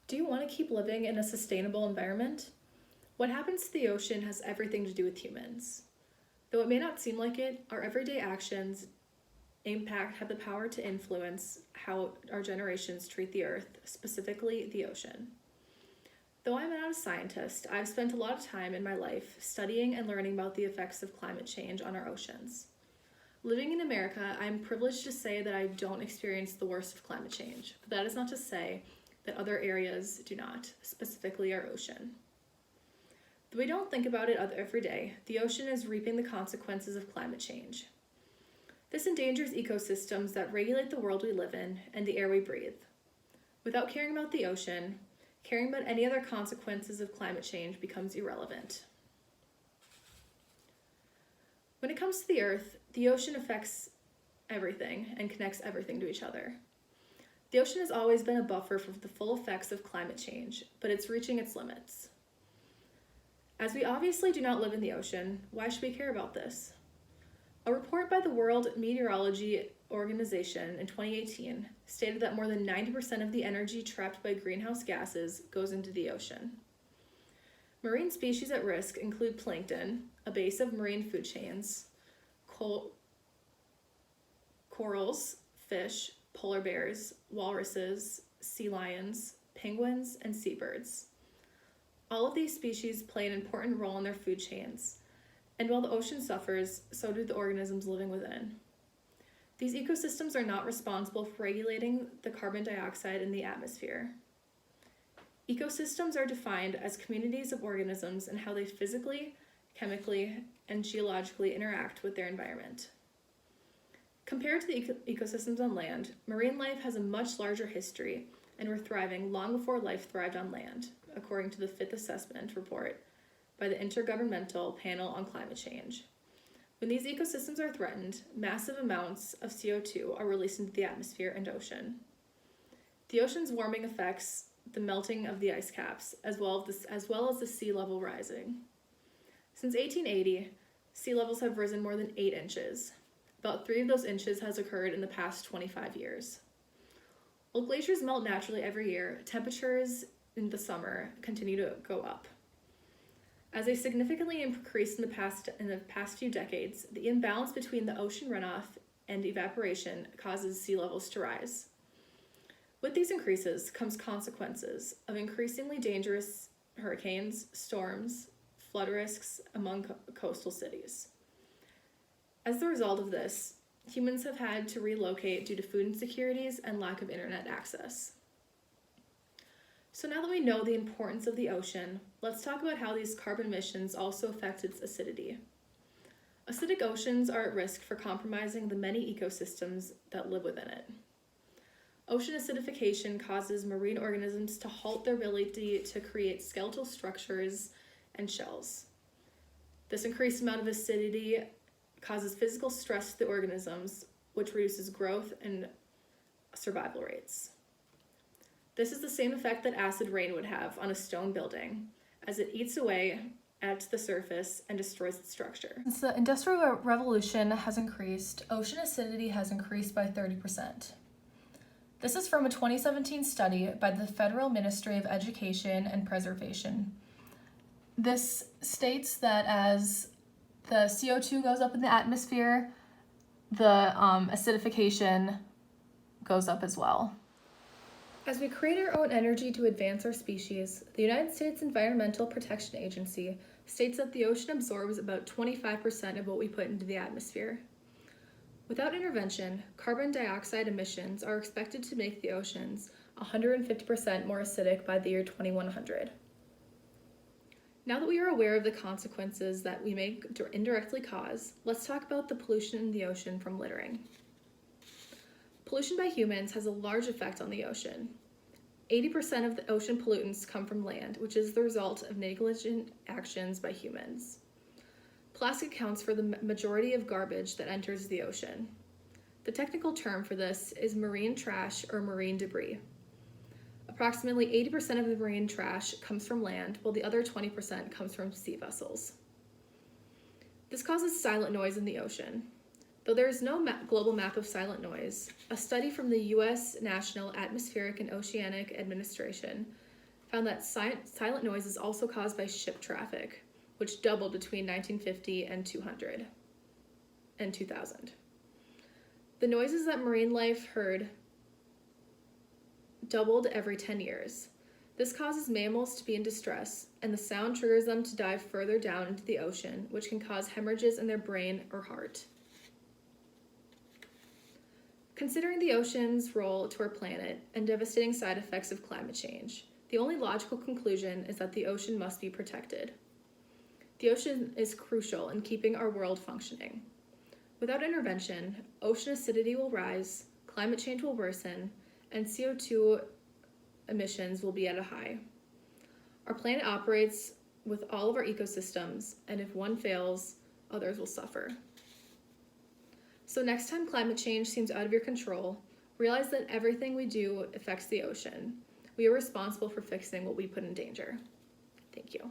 Do you want to keep living in a sustainable environment? What happens to the ocean has everything to do with humans. Though it may not seem like it, our everyday actions impact have the power to influence how our generations treat the earth, specifically the ocean. Though I'm not a scientist, I've spent a lot of time in my life studying and learning about the effects of climate change on our oceans. Living in America, I'm privileged to say that I don't experience the worst of climate change, but that is not to say that other areas do not, specifically our ocean. Though we don't think about it every day, the ocean is reaping the consequences of climate change. This endangers ecosystems that regulate the world we live in and the air we breathe. Without caring about the ocean, caring about any other consequences of climate change becomes irrelevant. When it comes to the earth, the ocean affects everything and connects everything to each other. The ocean has always been a buffer for the full effects of climate change, but it's reaching its limits. As we obviously do not live in the ocean, why should we care about this? A report by the World Meteorology Organization in 2018 stated that more than 90% of the energy trapped by greenhouse gases goes into the ocean. Marine species at risk include plankton, a base of marine food chains, corals, fish, polar bears, walruses, sea lions, penguins, and seabirds. All of these species play an important role in their food chains, and while the ocean suffers, so do the organisms living within. These ecosystems are not responsible for regulating the carbon dioxide in the atmosphere. Ecosystems are defined as communities of organisms and how they physically, chemically, and geologically interact with their environment. Compared to the ecosystems on land, marine life has a much larger history and were thriving long before life thrived on land, according to the Fifth Assessment Report by the Intergovernmental Panel on Climate Change. When these ecosystems are threatened, massive amounts of CO2 are released into the atmosphere and ocean. The ocean's warming affects the melting of the ice caps, as well as the sea level rising. Since 1880, sea levels have risen more than 8 inches. About 3 of those inches has occurred in the past 25 years. While glaciers melt naturally every year, temperatures in the summer continue to go up. As they significantly increased in the past few decades, the imbalance between the ocean runoff and evaporation causes sea levels to rise. With these increases comes consequences of increasingly dangerous hurricanes, storms, flood risks among coastal cities. As a result of this, humans have had to relocate due to food insecurities and lack of internet access. So now that we know the importance of the ocean, let's talk about how these carbon emissions also affect its acidity. Acidic oceans are at risk for compromising the many ecosystems that live within it. Ocean acidification causes marine organisms to halt their ability to create skeletal structures and shells. This increased amount of acidity causes physical stress to the organisms, which reduces growth and survival rates. This is the same effect that acid rain would have on a stone building, as it eats away at the surface and destroys its structure. Since the Industrial Revolution has increased, ocean acidity has increased by 30%. This is from a 2017 study by the Federal Ministry of Education and Preservation. This states that as the CO2 goes up in the atmosphere, the acidification goes up as well. As we create our own energy to advance our species, the United States Environmental Protection Agency states that the ocean absorbs about 25% of what we put into the atmosphere. Without intervention, carbon dioxide emissions are expected to make the oceans 150% more acidic by the year 2100. Now that we are aware of the consequences that we may indirectly cause, let's talk about the pollution in the ocean from littering. Pollution by humans has a large effect on the ocean. 80% of the ocean pollutants come from land, which is the result of negligent actions by humans. Plastic accounts for the majority of garbage that enters the ocean. The technical term for this is marine trash or marine debris. Approximately 80% of the marine trash comes from land, while the other 20% comes from sea vessels. This causes silent noise in the ocean. Though there is no global map of silent noise, a study from the U.S. National Atmospheric and Oceanic Administration found that silent noise is also caused by ship traffic, which doubled between 1950 and 200 and 2000. The noises that marine life heard doubled every 10 years. This causes mammals to be in distress, and the sound triggers them to dive further down into the ocean, which can cause hemorrhages in their brain or heart. Considering the ocean's role to our planet and devastating side effects of climate change, the only logical conclusion is that the ocean must be protected. The ocean is crucial in keeping our world functioning. Without intervention, ocean acidity will rise, climate change will worsen, and CO2 emissions will be at a high. Our planet operates with all of our ecosystems, and if one fails, others will suffer. So next time climate change seems out of your control, realize that everything we do affects the ocean. We are responsible for fixing what we put in danger. Thank you.